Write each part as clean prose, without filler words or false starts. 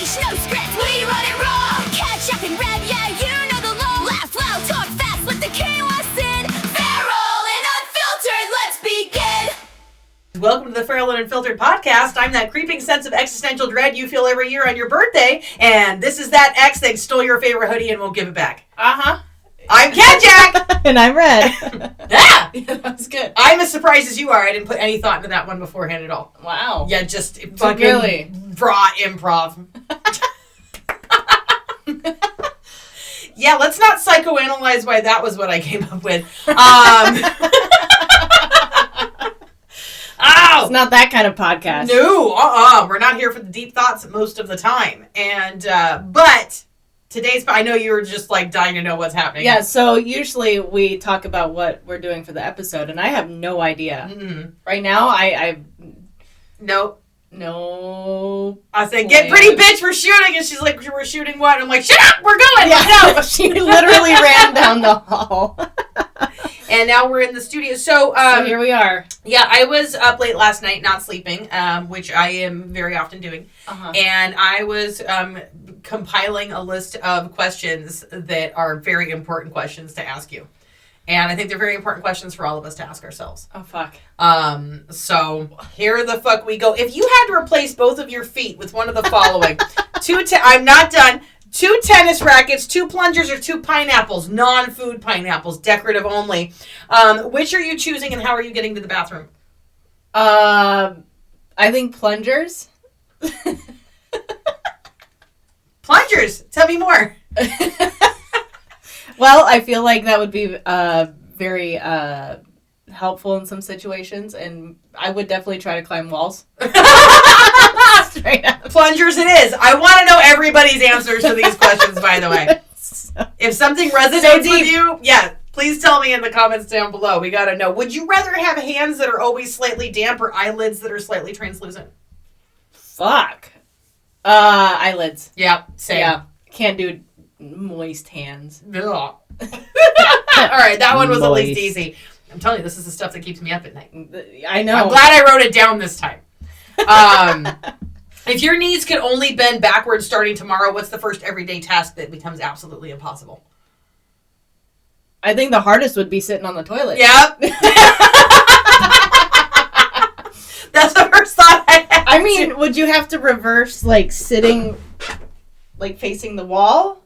speech, no script. We run it raw. Catch up and rev, yeah, you know the law. Laugh loud, talk fast, let the chaos in. Feral and unfiltered, let's begin. Welcome to the Feral and Unfiltered podcast. I'm that creeping sense of existential dread you feel every year on your birthday, and this is that ex that stole your favorite hoodie and won't give it back. I'm Cat Jack! And I'm Red. Yeah! That was good. I'm as surprised as you are. I didn't put any thought into that one beforehand at all. Wow. Yeah, just fucking really raw improv. Yeah, let's not psychoanalyze why that was what I came up with. Ow! It's not that kind of podcast. No, we're not here for the deep thoughts most of the time. And, but today's, I know you were just like dying to know what's happening. Yeah, so usually we talk about what we're doing for the episode, and I have no idea. Mm-hmm. Right now, I Nope. No. I said, get pretty bitch, we're shooting. And she's like, we're shooting what? And I'm like, shut up, we're going. Yeah, no. She literally ran down the hall. And now we're in the studio. So here we are. Yeah, I was up late last night, not sleeping, which I am very often doing. Uh-huh. And I was compiling a list of questions that are very important questions to ask you. And I think they're very important questions for all of us to ask ourselves. Oh, fuck. So here the fuck we go. If you had to replace both of your feet with one of the following, I'm not done. 2 tennis rackets, 2 plungers, or 2 pineapples, non-food pineapples, decorative only. Which are you choosing and how are you getting to the bathroom? I think plungers. Plungers! Tell me more. Well, I feel like that would be very helpful in some situations, and I would definitely try to climb walls. Straight up. Plungers it is. I want to know everybody's answers to these questions, by the way. If something resonates with you, yeah, please tell me in the comments down below. We got to know. Would you rather have hands that are always slightly damp or eyelids that are slightly translucent? Fuck. Eyelids. Yeah, same. Yeah. Can't do moist hands. Ugh. All right, that one was at least Moist. easy. I'm telling you, this is the stuff that keeps me up at night. I know. I'm glad I wrote it down this time. If your knees could only bend backwards starting tomorrow, what's the first everyday task that becomes absolutely impossible? I think the hardest would be sitting on the toilet. Yep. That's the first thought I had. I mean, would you have to reverse, like, sitting, like, facing the wall?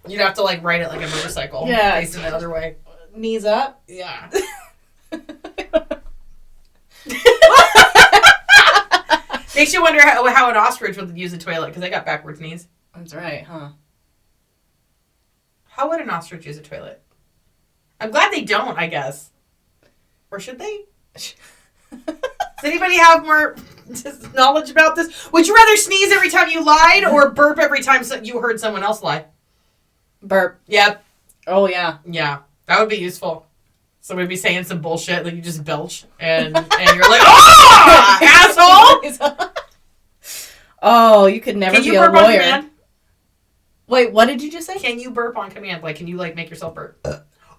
You'd have to, like, ride it like a motorcycle. Yeah. Facing the other way. Knees up? Yeah. Makes you wonder how an ostrich would use a toilet, because they got backwards knees. That's right, huh? How would an ostrich use a toilet? I'm glad they don't, I guess. Or should they? Does anybody have more knowledge about this? Would you rather sneeze every time you lied or burp every time you heard someone else lie? Burp. Yep. Oh, yeah. Yeah. That would be useful. Somebody be saying some bullshit that you just belch and you're like, oh, asshole! Oh, you could never Can you be a burp on lawyer. command? Wait, what did you just say? Can you burp on command? Like, can you, like, make yourself burp?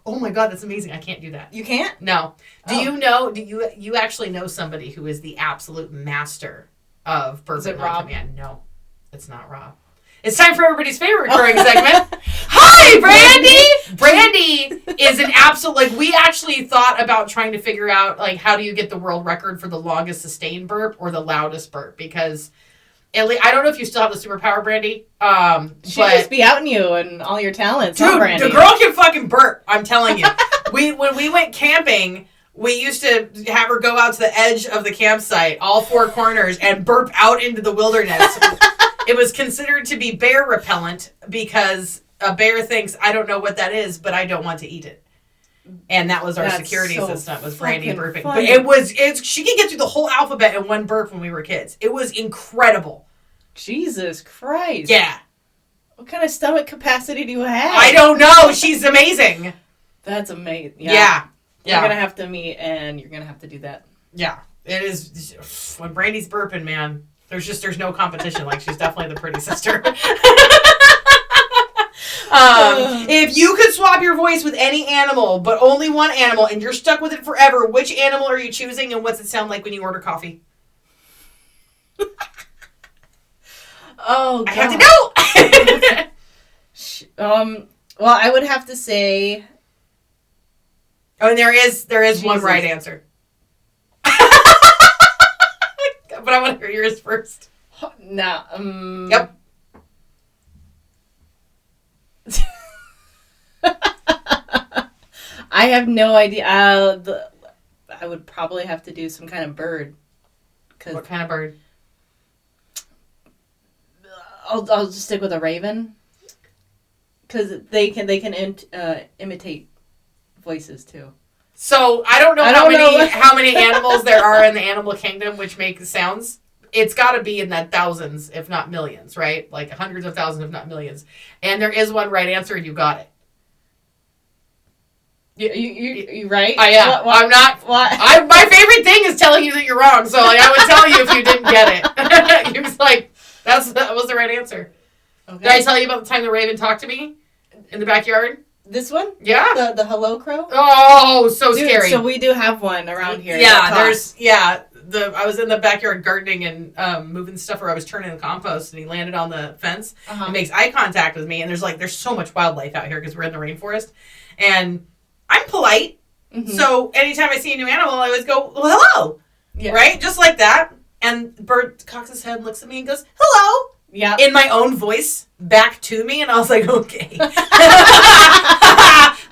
Oh my god, that's amazing. I can't do that. You can't? No. Oh. You actually know somebody who is the absolute master of burping on Rob? command? No, it's not Rob. It's time for everybody's favorite recurring segment. Hi, Brandy! Brandy is an absolute, like, we actually thought about trying to figure out, like, how do you get the world record for the longest sustained burp or the loudest burp? Because, I don't know if you still have the superpower, Brandy. She'd just be outing you and all your talents, huh, dude, Brandy? the girl can fucking burp, I'm telling you. When we went camping, we used to have her go out to the edge of the campsite, all 4 corners, and burp out into the wilderness. It was considered to be bear repellent because a bear thinks, I don't know what that is, but I don't want to eat it. And that was our security system, was Brandy burping. Funny. But she could get through the whole alphabet in one burp when we were kids. It was incredible. Jesus Christ. Yeah. What kind of stomach capacity do you have? I don't know. She's amazing. That's amazing. Yeah. We're going to have to meet, and you're going to have to do that. Yeah. It is. When Brandy's burping, man, there's no competition. Like, she's definitely the pretty sister. If you could swap your voice with any animal, but only one animal, and you're stuck with it forever, which animal are you choosing, and what's it sound like when you order coffee? Oh, God. I have to know. Well, I would have to say... Oh, and there is one Jesus. right answer. But I want to hear yours first. No. Yep. I have no idea. I would probably have to do some kind of bird. What kind of bird? I'll just stick with a raven. Because they can imitate voices too. So I don't know how many animals there are in the animal kingdom which make sounds. It's got to be in that thousands, if not millions, right? Like hundreds of thousands, if not millions. And there is one right answer, and you got it. You right? I am. I'm not. What? My favorite thing is telling you that you're wrong. So like, I would tell you if you didn't get it. You're just like, that was the right answer. Okay. Did I tell you about the time the raven talked to me in the backyard? This one? Yeah. The hello crow? Oh, so Dude, scary. So we do have one around here. Yeah, I was in the backyard gardening and moving stuff where I was turning the compost, and he landed on the fence and makes eye contact with me. And there's so much wildlife out here because we're in the rainforest, and I'm polite. Mm-hmm. So anytime I see a new animal, I always go, well, hello, right, just like that. And the bird cocks his head, looks at me, and goes, hello. Yeah. In my own voice, back to me, and I was like, okay.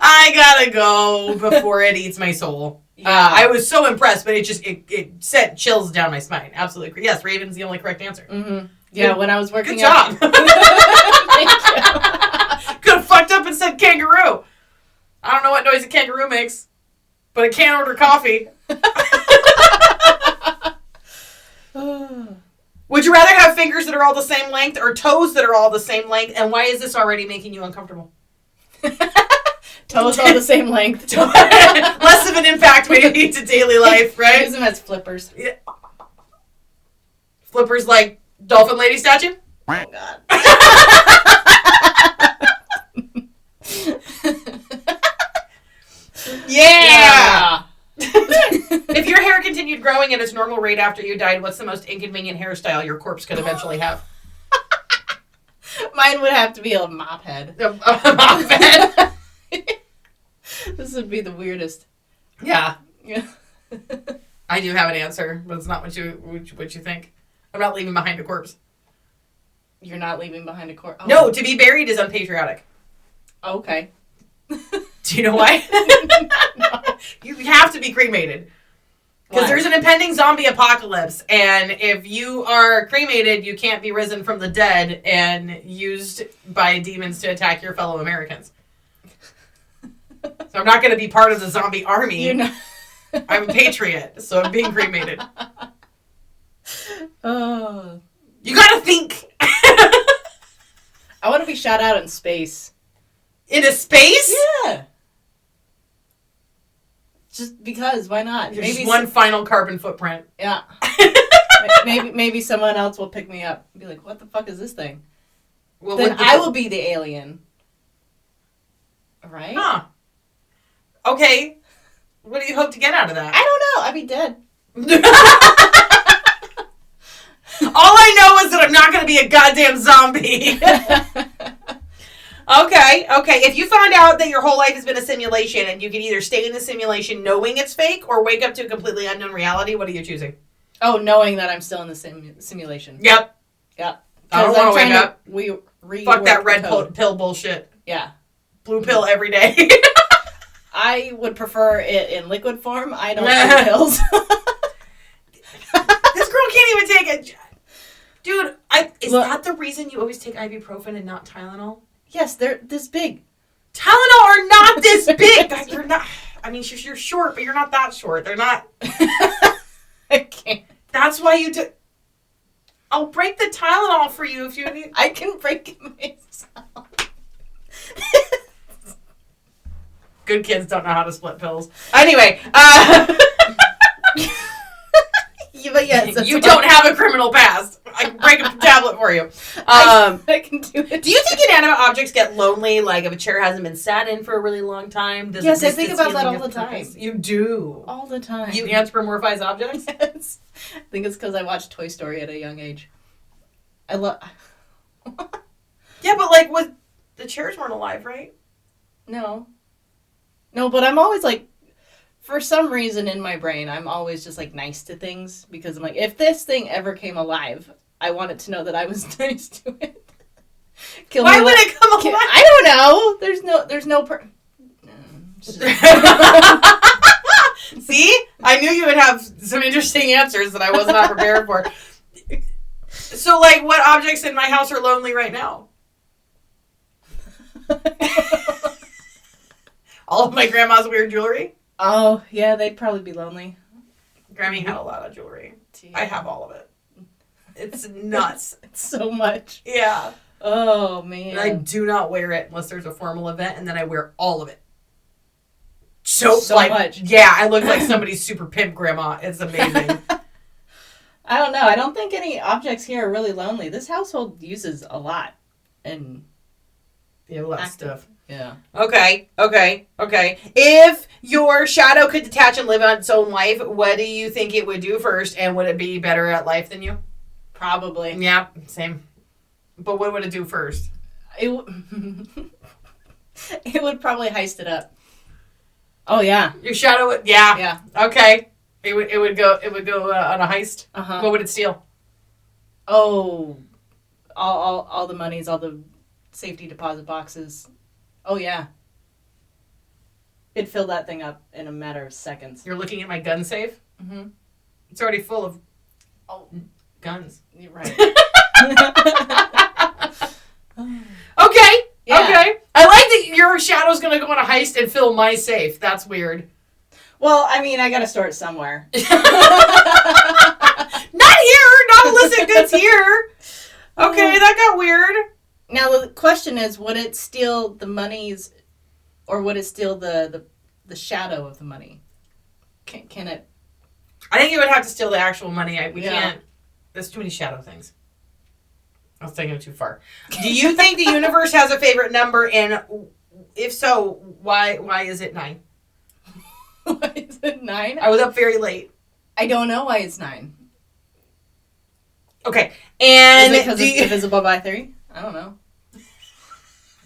I gotta go before it eats my soul. Yeah. I was so impressed, but it sent chills down my spine. Absolutely. Yes, raven's the only correct answer. Mm-hmm. Yeah, when I was working Good job. Thank you. Could have fucked up and said kangaroo. I don't know what noise a kangaroo makes, but it can order coffee. Would you rather have fingers that are all the same length or toes that are all the same length? And why is this already making you uncomfortable? Toes all the same length. Less of an impact maybe to daily life, right? Use them as flippers. Yeah. Flippers like Dolphin Lady statue? Oh, God. Yeah! If your hair continued growing at its normal rate after you died, what's the most inconvenient hairstyle your corpse could eventually have? Mine would have to be a mop head. A mop head? This would be the weirdest. Yeah. Yeah. I do have an answer, but it's not what you think. I'm not leaving behind a corpse. You're not leaving behind a corpse? Oh. No, to be buried is unpatriotic. Okay. Do you know why? No. You have to be cremated. Because there's an impending zombie apocalypse, and if you are cremated, you can't be risen from the dead and used by demons to attack your fellow Americans. So I'm not going to be part of the zombie army. You're not. I'm a patriot, so I'm being cremated. Oh. You got to think. I want to be shot out in space. In a space? Yeah. Just because, why not? Maybe one final carbon footprint. Yeah. maybe someone else will pick me up and be like, what the fuck is this thing? Well, then I will be the alien. Right? Huh. Okay. What do you hope to get out of that? I don't know. I'd be dead. All I know is that I'm not going to be a goddamn zombie. Okay. If you found out that your whole life has been a simulation and you can either stay in the simulation knowing it's fake or wake up to a completely unknown reality, what are you choosing? Oh, knowing that I'm still in the simulation. Yep. Yep. I don't want to wake up. Fuck that red pill bullshit. Yeah. Blue pill every day. I would prefer it in liquid form. I don't do pills. This girl can't even take it. Dude, is that the reason you always take ibuprofen and not Tylenol? Yes, they're this big. Tylenol are not this big. God, you're not. I mean, you're short, but you're not that short. They're not. I can't. That's why you do. I'll break the Tylenol for you if you need. I can break it myself. Good kids don't know how to split pills. Anyway, but yes, you don't have a criminal past. I can break a tablet for you. I can do it. Do you think inanimate objects get lonely? Like if a chair hasn't been sat in for a really long time? Yes, I think about that all the time. You do. All the time. You anthropomorphize objects? Yes. I think it's because I watched Toy Story at a young age. I love but like, the chairs weren't alive, right? No, but I'm always like, for some reason in my brain, I'm always just like nice to things because I'm like, if this thing ever came alive, I want it to know that I was nice to it. Why would it come alive? I don't know. There's no. See, I knew you would have some interesting answers that I was not prepared for. So, like, what objects in my house are lonely right now? All of my grandma's weird jewelry. Oh, yeah, they'd probably be lonely. Grammy had a lot of jewelry. Yeah. I have all of it. It's nuts. It's so much. Yeah. Oh, man. And I do not wear it unless there's a formal event, and then I wear all of it. So like, much. Yeah, I look like somebody's super pimp grandma. It's amazing. I don't know. I don't think any objects here are really lonely. This household uses a lot. And yeah, a lot of stuff. Yeah. Okay. If your shadow could detach and live on its own life, what do you think it would do first? And would it be better at life than you? Probably. Yeah, same. But what would it do first? It would probably heist it up. Oh yeah. Your shadow would. Yeah. Yeah. Okay. It would go on a heist. Uh-huh. What would it steal? Oh, all the monies, all the safety deposit boxes. Oh yeah. It'd fill that thing up in a matter of seconds. You're looking at my gun safe? Mm-hmm. It's already full of guns. You're right. Okay. Yeah. Okay. I like that your shadow's going to go on a heist and fill my safe. That's weird. Well, I mean, I got to store it somewhere. Not here. Not illicit goods here. Okay, that got weird. Now the question is, would it steal the monies, or would it steal the shadow of the money? Can it? I think it would have to steal the actual money. We Yeah. can't. There's too many shadow things. I was taking it too far. Do you think the universe has a favorite number? And if so, why is it 9? Why is it 9? I was up very late. I don't know why it's 9. Okay. And is it because it's divisible by 3? I don't know.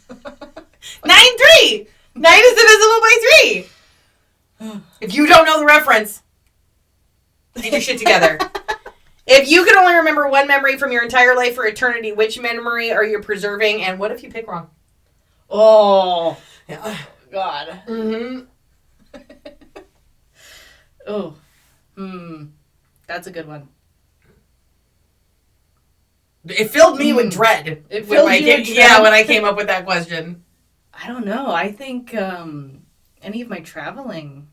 9-3. 9 is divisible by 3. If you don't know the reference, get your shit together. If you could only remember one memory from your entire life for eternity, which memory are you preserving? And what if you pick wrong? Oh. Yeah. God. Mm-hmm. Oh. That's a good one. It filled me with dread. It filled you with dread? Yeah, when I came up with that question. I don't know. I think any of my traveling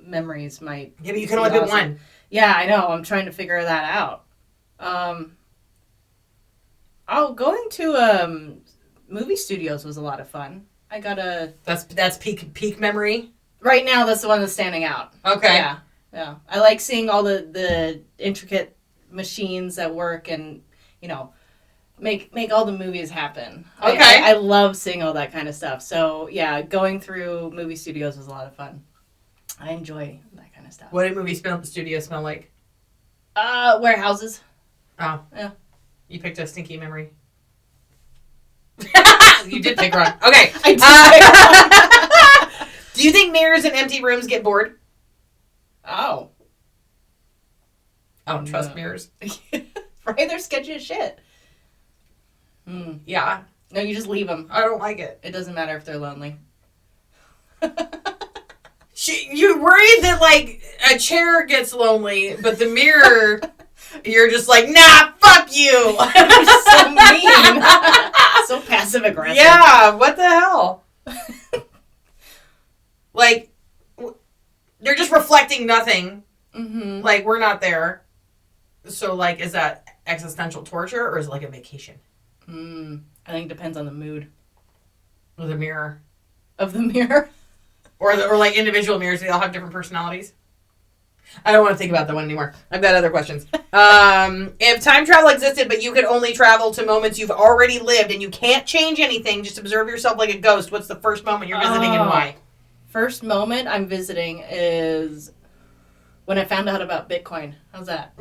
memories might... Yeah, but you can only pick one. Yeah, I know. I'm trying to figure that out. Going to movie studios was a lot of fun. I got a... That's peak memory? Right now, that's the one that's standing out. Okay. Yeah. I like seeing all the intricate machines that work and, make all the movies happen. Okay. I love seeing all that kind of stuff. So, yeah, going through movie studios was a lot of fun. I enjoy that kind of stuff. What did movie studio smell like? Warehouses. Oh. Yeah. You picked a stinky memory. You did pick wrong. Okay. I did pick wrong. Do you think mirrors in empty rooms get bored? Oh. I don't trust mirrors. Right? They're sketchy as shit. Yeah. No, you just leave them. I don't like it. It doesn't matter if they're lonely. You're worried that, like, a chair gets lonely, but the mirror, you're just like, nah, fuck you. You're so mean. So passive aggressive. Yeah, what the hell? Like, they're just reflecting nothing. Mm-hmm. Like, we're not there. So, like, is that existential torture or is it like a vacation? I think it depends on the mood. Or the mirror. Of the mirror? Or like individual mirrors, they all have different personalities. I don't want to think about that one anymore. I've got other questions. If time travel existed, but you could only travel to moments you've already lived and you can't change anything, just observe yourself like a ghost, what's the first moment you're visiting and why? First moment I'm visiting is when I found out about Bitcoin. How's that?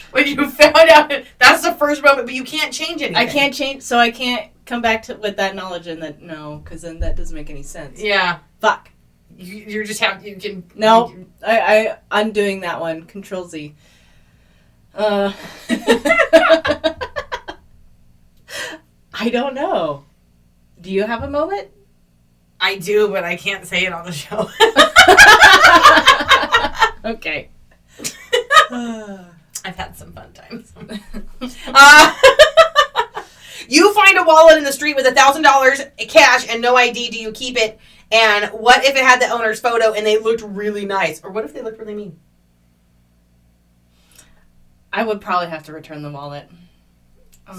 When you found out but you can't change anything. I can't change, so I can't come back to with that knowledge and that, no, because then that doesn't make any sense. Yeah. Fuck. You just have, you can... No, I undoing that one. Control Z. I don't know. Do you have a moment? I do, but I can't say it on the show. Okay. I've had some fun times. You find a wallet in the street with $1,000 cash and no ID. Do you keep it? And what if it had the owner's photo and they looked really nice? Or what if they looked really mean? I would probably have to return the wallet.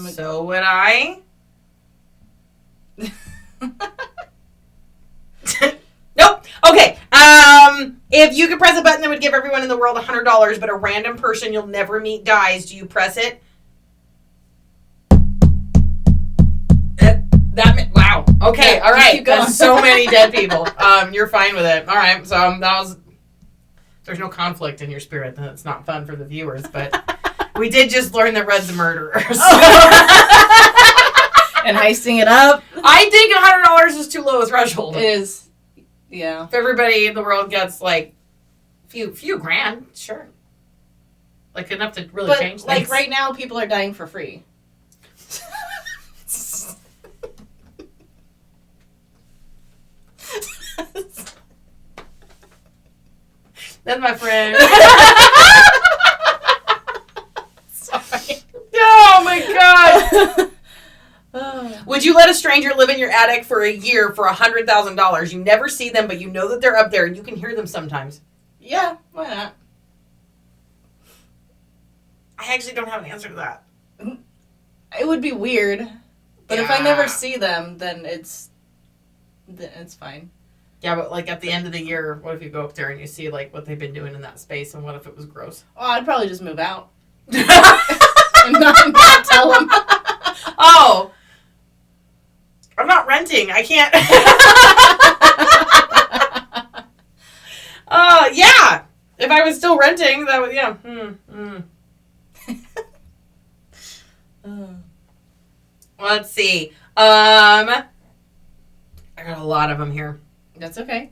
So would I. Nope. Okay. If you could press a button that would give everyone in the world $100, but a random person you'll never meet dies, do you press it? Wow. Okay. Yeah, all right. keep going. That's so many dead people. You're fine with it. All right. So that was. There's no conflict in your spirit. That's not fun for the viewers, but we did just learn that Red's a murderer. And heisting it up. I think $100 is too low a threshold. It is. Yeah. If everybody in the world gets like few grand, sure. Like enough to really change things. Like right now, people are dying for free. Then my friend. Sorry. Oh my god. Would you let a stranger live in your attic for a year for $100,000? You never see them, but you know that they're up there and you can hear them sometimes. Yeah, why not? I actually don't have an answer to that. It would be weird, but if I Yeah. never see them, then it's fine. Yeah, but like at the end of the year, what if you go up there and you see like what they've been doing in that space, and what if it was gross? Well, I'd probably just move out and not tell them. Oh, I'm not renting. I can't. Yeah. If I was still renting, that would Let's see. I got a lot of them here. That's okay.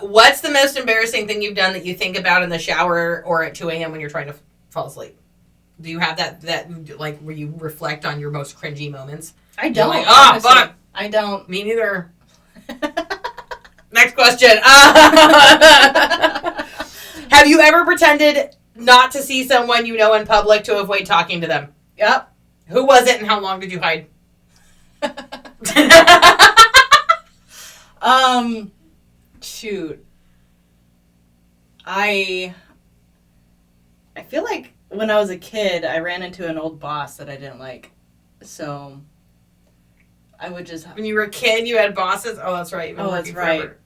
What's the most embarrassing thing you've done that you think about in the shower or at 2 a.m. when you're trying to fall asleep? Do you have that like where you reflect on your most cringy moments? I don't. Like, honestly. fuck. I don't. Me neither. Next question. Have you ever pretended not to see someone you know in public to avoid talking to them? Yep. Who was it and how long did you hide? Shoot. I feel like when I was a kid, I ran into an old boss that I didn't like. So I would just... When you were a kid, you had bosses? Oh, that's right. You've been that's working right. forever.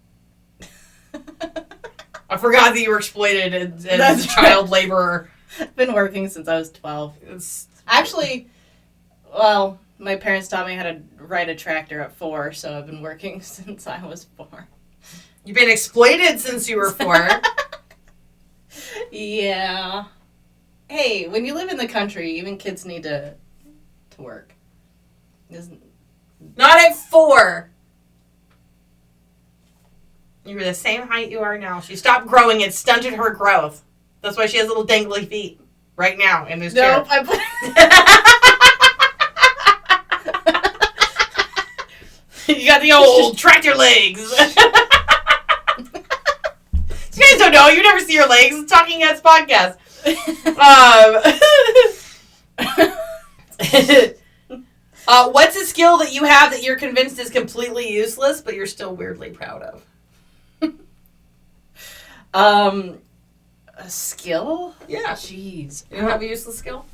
I forgot that you were exploited as That's a child laborer. I've been working since I was 12. It's... Actually, well, my parents taught me how to ride a tractor at 4, so I've been working since I was 4. You've been exploited since you were 4. Yeah. Hey, when you live in the country, even kids need to work. Not at 4. You were the same height you are now. She stopped growing. It stunted her growth. That's why she has little dangly feet right now in this chair. Nope. You got the old tractor legs. You guys don't know. You never see your legs. It's Talking Heads podcast. What's a skill that you have that you're convinced is completely useless, but you're still weirdly proud of? A skill? Yeah. Jeez. You don't have a useless skill?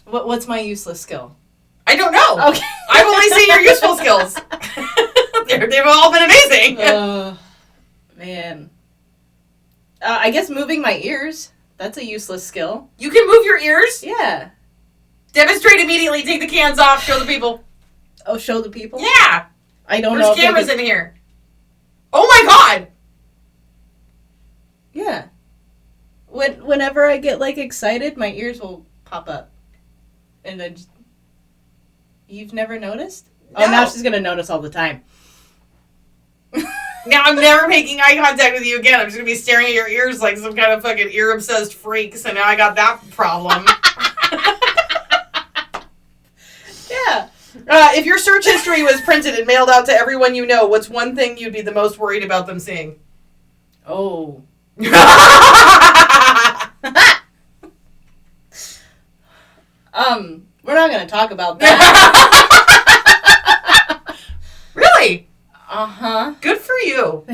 What's my useless skill? I don't know. Okay. I've only seen your useful skills. They've all been amazing. Man. I guess moving my ears. That's a useless skill. You can move your ears? Yeah. Demonstrate immediately. Take the cans off. Show the people. Oh, show the people? Yeah. I don't know. There's cameras in here. Oh my god. Yeah. Whenever I get, like, excited, my ears will pop up. And I just... You've never noticed? No. Oh, now she's going to notice all the time. Now I'm never making eye contact with you again. I'm just going to be staring at your ears like some kind of fucking ear-obsessed freak. So now I got that problem. Yeah. If your search history was printed and mailed out to everyone you know, what's one thing you'd be the most worried about them seeing? Oh. We're not going to talk about that. Really? Uh-huh. Good for you.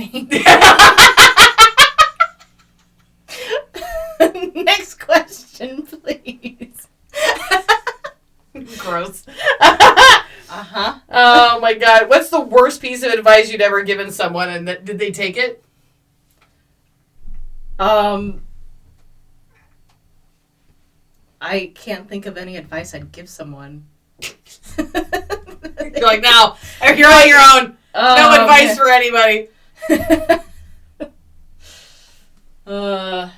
Next question, please. Gross. Uh-huh. Oh my god. What's the worst piece of advice you'd ever given someone, and did they take it? I can't think of any advice I'd give someone. You're like, now, you're on your own. No advice for anybody. No,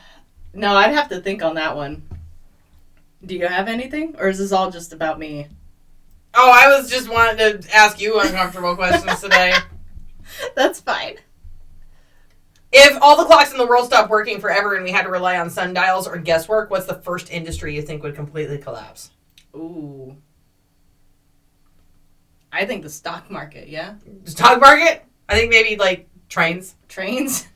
I'd have to think on that one. Do you have anything? Or is this all just about me? Oh, I was just wanting to ask you uncomfortable questions today. That's fine. If all the clocks in the world stopped working forever and we had to rely on sundials or guesswork, what's the first industry you think would completely collapse? Ooh. I think the stock market, yeah? The stock market? I think maybe, like, trains. Trains?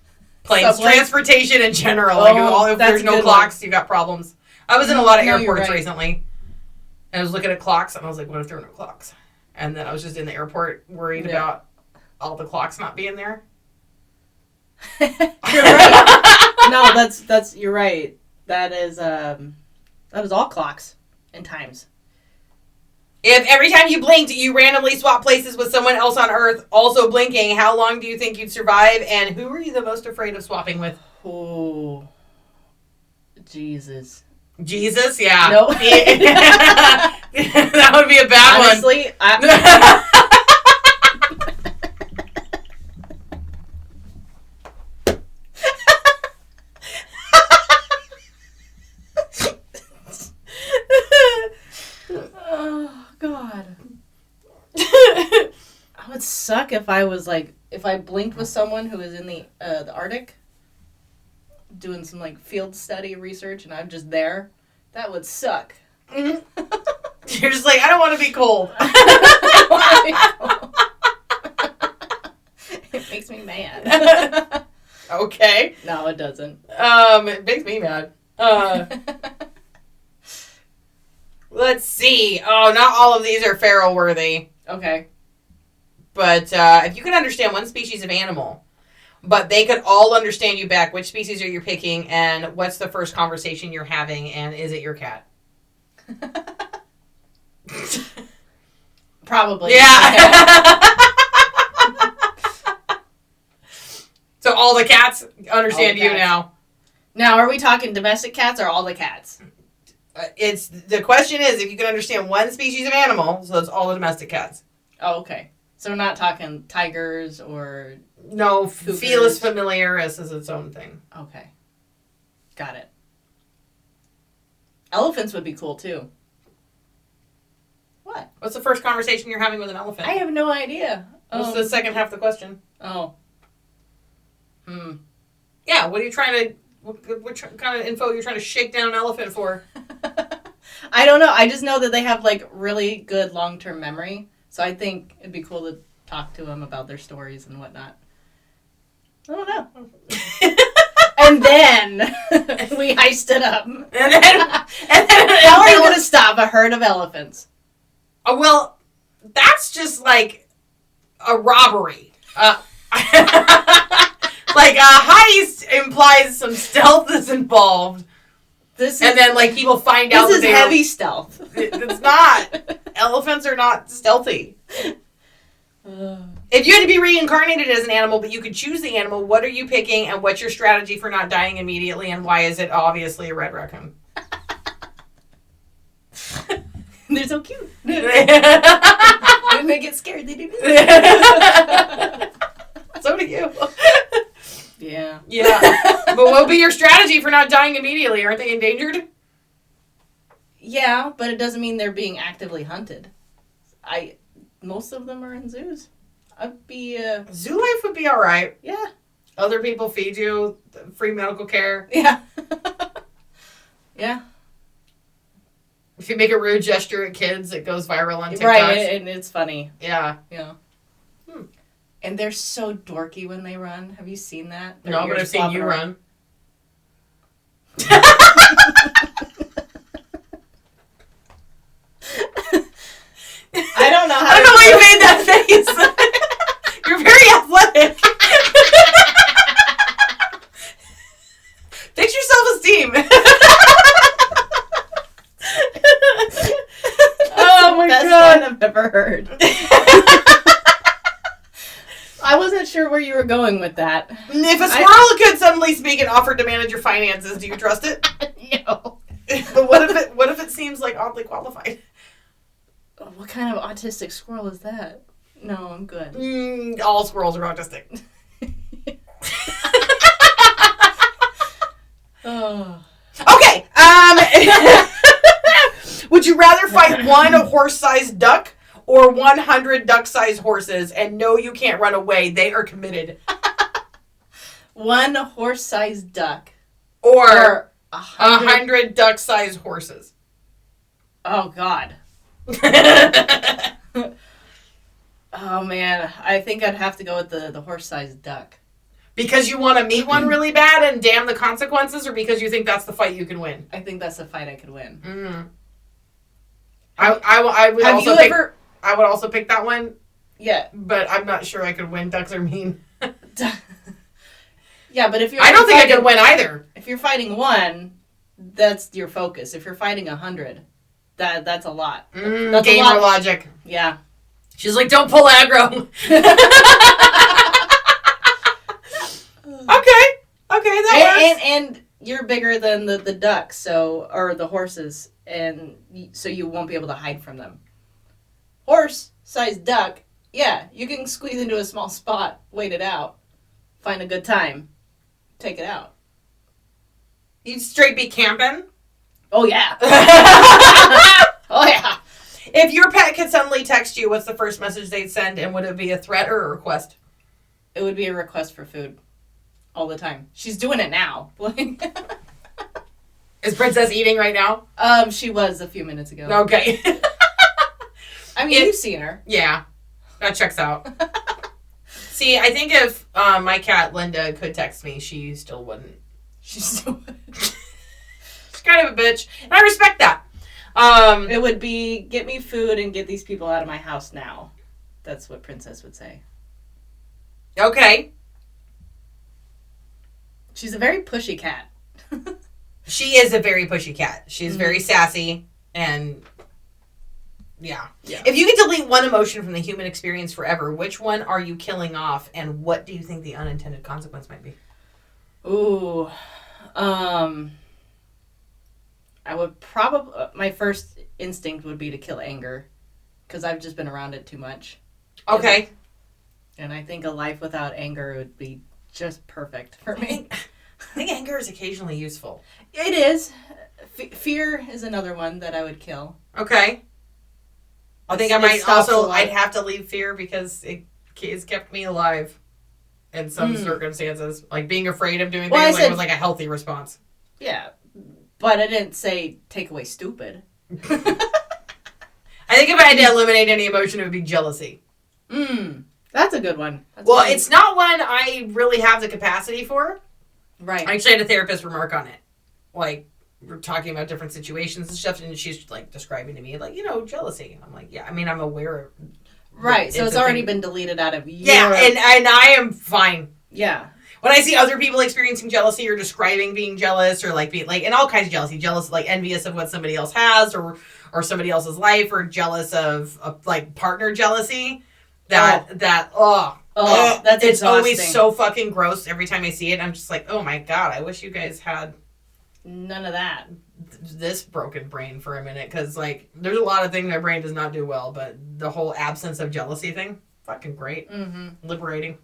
Planes. Subway? Transportation in general. Oh, Like, if that's there's a no good clocks, you got problems. I was in a lot of No, you're airports right. recently. And I was looking at clocks, and I was like, what if there were no clocks? And then I was just in the airport worried about all the clocks not being there. You're right. No, that's you're right. That is all clocks and times. If every time you blinked, you randomly swap places with someone else on Earth, also blinking, how long do you think you'd survive? And who are you the most afraid of swapping with? Oh, Jesus. Jesus? Yeah. No. That would be a bad Honestly, one. Oh, God. I would suck if I was if I blinked with someone who was in the Arctic doing some field study research and I'm just there. That would suck. You're just like, I don't want to be cold. It makes me mad. Okay. No, it doesn't. It makes me mad. Let's see. Oh, not all of these are feral worthy. Okay. But if you could understand one species of animal, but they could all understand you back, which species are you picking, and what's the first conversation you're having, and is it your cat? Probably. Yeah. So all the cats understand you cats. now. Now, are we talking domestic cats or all the cats? It's the question is if you can understand one species of animal, so it's all the domestic cats. Oh, okay. So we're not talking tigers or... No, Cougars. Felis familiaris is its own thing. Okay. Got it. Elephants would be cool, too. What? What's the first conversation you're having with an elephant? I have no idea. What's the second half of the question? Oh. Yeah, what are you trying to... What kind of info you're trying to shake down an elephant for? I don't know. I just know that they have, really good long-term memory. So I think it'd be cool to talk to them about their stories and whatnot. I don't know. And then we iced it up. And then How are you going to stop a herd of elephants? Oh, well, that's just like a robbery. Like a heist implies some stealth is involved. And then people find out this that is heavy stealth. It's not. Elephants are not stealthy. If you had to be reincarnated as an animal, but you could choose the animal, what are you picking, and what's your strategy for not dying immediately, and why is it obviously a red raccoon? They're so cute. When they get scared, they do this. So do you. Yeah. Yeah. But what That'll be your strategy for not dying immediately. Aren't they endangered? Yeah, but it doesn't mean they're being actively hunted. Most of them are in zoos. I'd be Zoo life would be all right. yeah. Other people feed you free medical care. Yeah. Yeah. If you make a rude gesture at kids, it goes viral on TikTok. Right, and it's funny. Yeah. Yeah. And they're so dorky when they run. Have you seen that? Their No, but ears I've seen flopping you around. run. I don't know how I don't know why you made that face. You're very athletic. Fix your self-esteem. Oh my Best god. one I've ever heard. I wasn't sure where you were going with that. If a squirrel could suddenly speak and offer to manage your finances, do you trust it? No. But what if it seems like oddly qualified? What kind of autistic squirrel is that? No, I'm good. All squirrels are autistic. Oh. Okay. Would you rather fight one horse-sized duck or 100 duck-sized horses and know you can't run away? They are committed. One horse-sized duck. Or 100. 100 duck-sized horses. Oh, God. Oh, man. I think I'd have to go with the horse-sized duck. Because you want to meet one really bad and damn the consequences, or because you think that's the fight you can win? I think that's a fight I could win. I would Have also you pick, ever... I would also pick that one, Yeah. but I'm not sure I could win. Ducks are mean. Yeah, but if you're... I don't think I could win either. If you're fighting one, that's your focus. If you're fighting 100, that's a lot. That's Gamer a lot. logic. Yeah. She's like, don't pull aggro. Okay, that works. And you're bigger than the ducks, or the horses, and so you won't be able to hide from them. Horse-sized duck, yeah, you can squeeze into a small spot, wait it out, find a good time, take it out. You'd straight be camping? Oh, yeah. Oh, yeah. If your pet could suddenly text you, what's the first message they'd send, and would it be a threat or a request? It would be a request for food. All the time. She's doing it now. Is Princess eating right now? She was a few minutes ago. Okay. I mean, you've seen her. Yeah. That checks out. See, I think if my cat Linda could text me, she still wouldn't. She still would. She's kind of a bitch. And I respect that. It would be, get me food and get these people out of my house now. That's what Princess would say. Okay. She's a very pushy cat. She is a very pushy cat. She's very sassy and yeah. If you could delete one emotion from the human experience forever, which one are you killing off, and what do you think the unintended consequence might be? Ooh. I would probably... my first instinct would be to kill anger, because I've just been around it too much. Okay. And I think a life without anger would be just perfect for me. I think anger is occasionally useful. It is. Fear is another one that I would kill. Okay. I think I might also... I'd have to leave fear because it's kept me alive in some circumstances. Like, being afraid of doing things was like a healthy response. Yeah. But I didn't say take away stupid. I think if I had to eliminate any emotion, it would be jealousy. That's a good one. It's not one I really have the capacity for. Right. I actually had a therapist remark on it. Like, we're talking about different situations and stuff, and she's, like, describing to me, like, jealousy. And I'm like, yeah, I mean, I'm aware of... Right, so it's already been deleted out of your... Yeah, and I am fine. Yeah. When I see other people experiencing jealousy or describing being jealous or, like, and all kinds of jealousy. Jealous, like, envious of what somebody else has or somebody else's life, or jealous of like, partner jealousy. That's it's exhausting. Always so fucking gross every time I see it. I'm just like, oh my god, I wish you guys had none of that. This broken brain for a minute, because like there's a lot of things my brain does not do well, but the whole absence of jealousy thing, fucking great, liberating.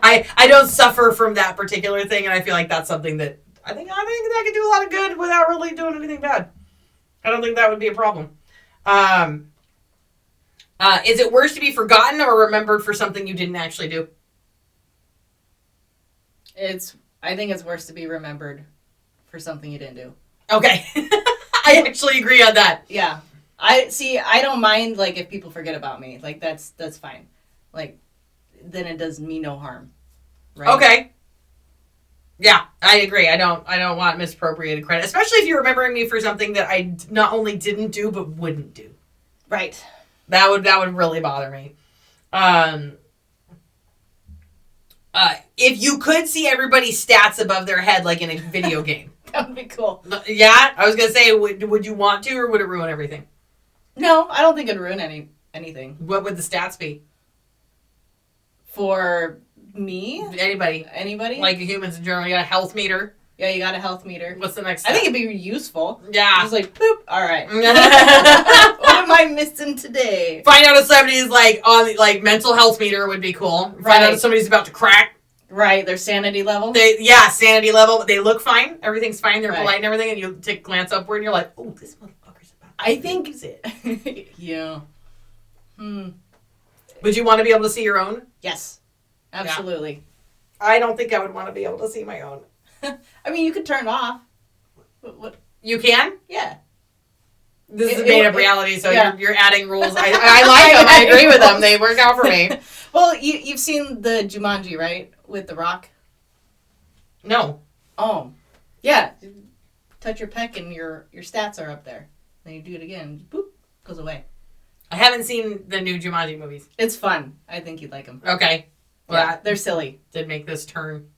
I don't suffer from that particular thing, and I feel like that's something that I think that could do a lot of good without really doing anything bad. I don't think that would be a problem. Is it worse to be forgotten or remembered for something you didn't actually do? I think it's worse to be remembered for something you didn't do. Okay. I actually agree on that. Yeah. I don't mind, like, if people forget about me. Like, that's fine. Like, then it does me no harm. Right? Okay. Yeah, I agree. I don't want misappropriated credit, especially if you're remembering me for something that I not only didn't do but wouldn't do. Right. That would really bother me. If you could see everybody's stats above their head like in a video game. That would be cool. Yeah, I was gonna say, would you want to, or would it ruin everything? No, I don't think it'd ruin anything. What would the stats be? For me? Anybody. Like humans in general, you got a health meter. Yeah, you got a health meter. What's the next I step? think it'd be useful. Yeah. Just like, boop, alright. What am I missing today? Find out if somebody's like on like mental health meter would be cool. Find out if somebody's about to crack. Right, their sanity level. Sanity level. They look fine. Everything's fine. They're polite and everything. And you take a glance upward and you're like, oh, this motherfucker's about to lose it. Yeah. Would you want to be able to see your own? Yes. Absolutely. Yeah. I don't think I would want to be able to see my own. I mean, you could turn it off. What? You can? Yeah. This is a made-up reality, so yeah. you're adding rules. I like them. I agree with them. They work out for me. Well, you've seen the Jumanji, right? With The Rock? No. Oh. Yeah. Touch your pec and your stats are up there. Then you do it again. Boop. Goes away. I haven't seen the new Jumanji movies. It's fun. I think you'd like them. Okay. Well, yeah, they're silly. Did make this turn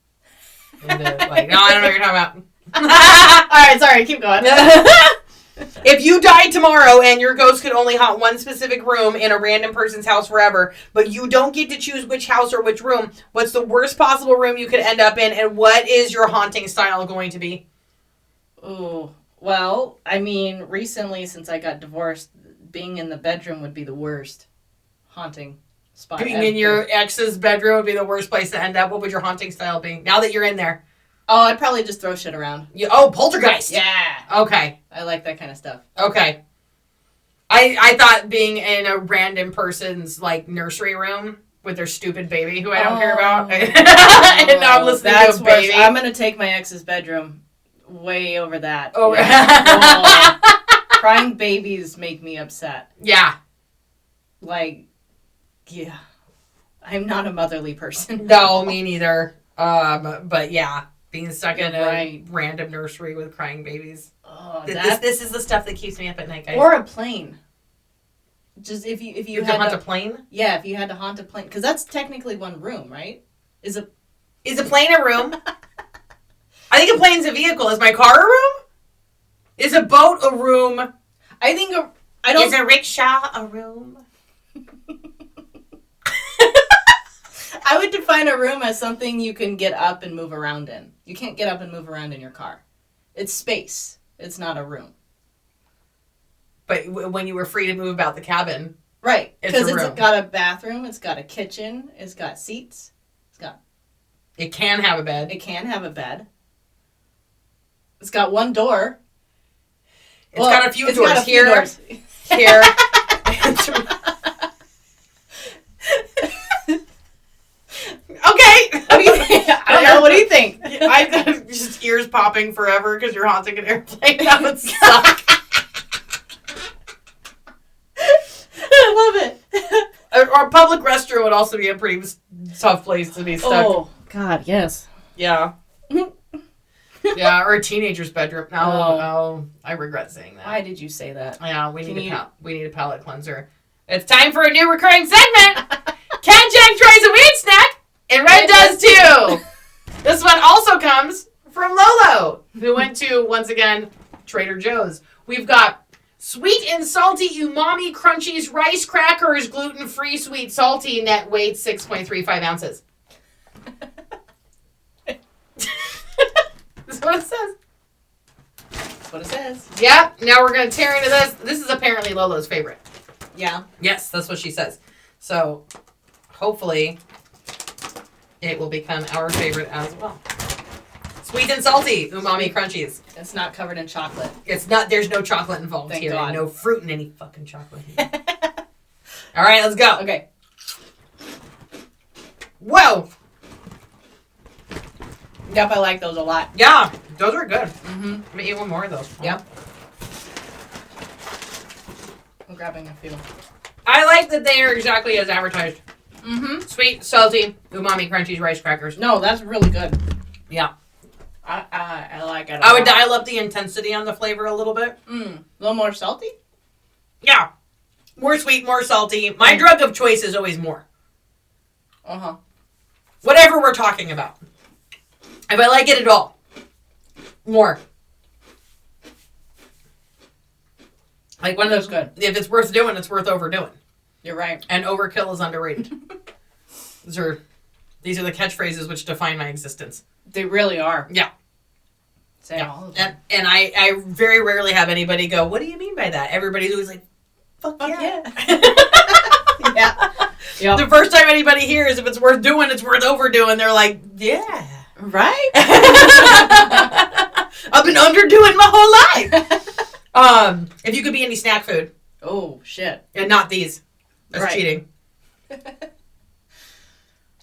into, like, no, I don't know what you're talking about. All right, sorry. Keep going. If you died tomorrow and your ghost could only haunt one specific room in a random person's house forever, but you don't get to choose which house or which room, what's the worst possible room you could end up in, and what is your haunting style going to be? Oh, well, I mean, recently, since I got divorced, being in the bedroom would be the worst haunting spot. Being in your ex's bedroom would be the worst place to end up. What would your haunting style be now that you're in there? Oh, I'd probably just throw shit around. Poltergeist. Yeah. Okay. I like that kind of stuff. Okay. I thought being in a random person's like nursery room with their stupid baby who I don't care about. And now I'm listening to a baby. I'm going to take my ex's bedroom way over that. Oh. Yeah. Crying babies make me upset. Yeah. Like, yeah. I'm not a motherly person. No, me neither. But yeah. Being stuck in a random nursery with crying babies. Oh, this is the stuff that keeps me up at night, guys. Or a plane. Just if you had to haunt a plane? Yeah, if you had to haunt a plane, because that's technically one room, right? Is a plane a room? I think a plane's a vehicle. Is my car a room? Is a boat a room? Is a rickshaw a room? I would define a room as something you can get up and move around in. You can't get up and move around in your car. It's space. It's not a room. But when you were free to move about the cabin. Right. Because it's got a bathroom. It's got a kitchen. It's got seats. It can have a bed. It can have a bed. It's got one door. It's got a few doors. Here. Okay. I don't know. What do you think? I just ears popping forever because you're haunting an airplane. That would suck. I love it. Or a public restroom would also be a pretty tough place to be stuck. Oh, God, yes. Yeah. Yeah, or a teenager's bedroom. No, I regret saying that. Why did you say that? Yeah, we need a palate cleanser. It's time for a new recurring segment. Cat Jack tries a weird snack, and Red does too. This one also comes from Lolo, who went to, once again, Trader Joe's. We've got sweet and salty umami crunchies rice crackers, gluten-free, sweet, salty, net weight 6.35 ounces. That's what it says. That's what it says. Yep. Now we're going to tear into this. This is apparently Lolo's favorite. Yeah. Yes, that's what she says. So, hopefully, it will become our favorite as well. Sweet and salty umami crunchies. It's not covered in chocolate. It's not. There's no chocolate involved Thank here. God. No fruit in any fucking chocolate here. All right, let's go. Okay. Whoa. Yep, I like those a lot. Yeah, those are good. Mm-hmm. I'm gonna eat one more of those. Yep. I'm grabbing a few. I like that they are exactly as advertised. Mm-hmm. Sweet, salty, umami crunchies, rice crackers. No, that's really good. Yeah. I like it. I would dial up the intensity on the flavor a little bit. A little more salty? Yeah. More sweet, more salty. My drug of choice is always more. Uh-huh. Whatever we're talking about. If I like it at all. More. Like one of those good. If it's worth doing, it's worth overdoing. You're right. And overkill is underrated. These are the catchphrases which define my existence. They really are. Yeah. Say all of them. And I very rarely have anybody go, what do you mean by that? Everybody's always like, fuck yeah. Yeah. Yep. The first time anybody hears if it's worth doing, it's worth overdoing, they're like, yeah. Right? I've been underdoing my whole life. If you could be any snack food. Oh, shit. And not these. That's Right. cheating.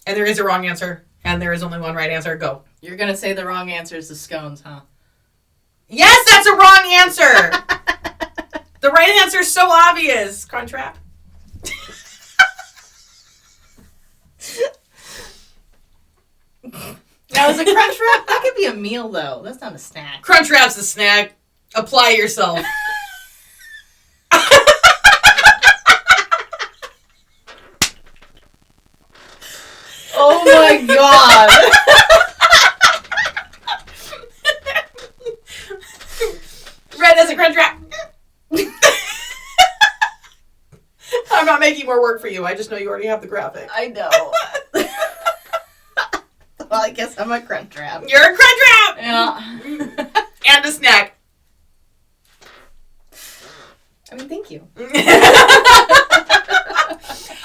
And there is a wrong answer. And there is only one right answer. Go. You're going to say the wrong answer is the scones, huh? Yes, that's a wrong answer. The right answer is so obvious. Crunchwrap. Now, is a crunch wrap? That could be a meal, though. That's not a snack. Crunchwrap's a snack. Apply yourself. Oh, my God. Red as a Crunchwrap. I'm not making more work for you. I just know you already have the graphic. I know. Well, I guess I'm a crunch wrap. You're a Crunchwrap. Yeah. And a snack. I mean, thank you. I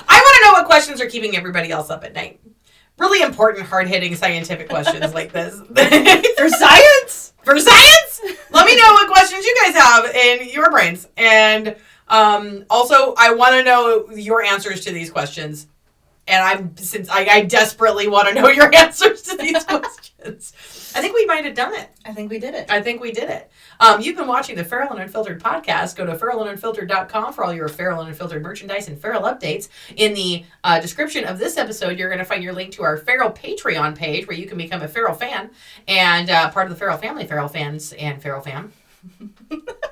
want to know what questions are keeping everybody else up at night. Really important, hard-hitting scientific questions like this. For science? For science? Let me know what questions you guys have in your brains. And also, I want to know your answers to these questions. And I desperately want to know your answers to these questions. I think we might have done it. I think we did it. I think we did it. You've been watching the Feral and Unfiltered podcast. Go to feralandunfiltered.com for all your Feral and Unfiltered merchandise and Feral updates. In the description of this episode, you're going to find your link to our Feral Patreon page where you can become a Feral fan and part of the Feral family, Feral fans and Feral fam.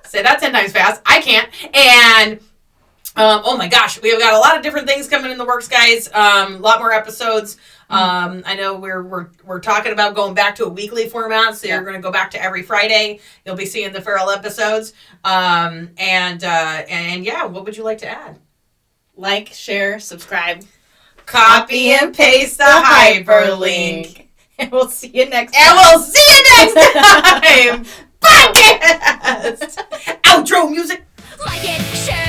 Say that 10 times fast. I can't. And oh my gosh, we've got a lot of different things coming in the works, guys. A lot more episodes. I know we're talking about going back to a weekly format, so you're going to go back to every Friday. You'll be seeing the Feral episodes. And yeah, what would you like to add? Like, share, subscribe. Copy and paste the hyperlink. And we'll see you next And time. we'll see you next time. Podcast. Outro music. Like it, share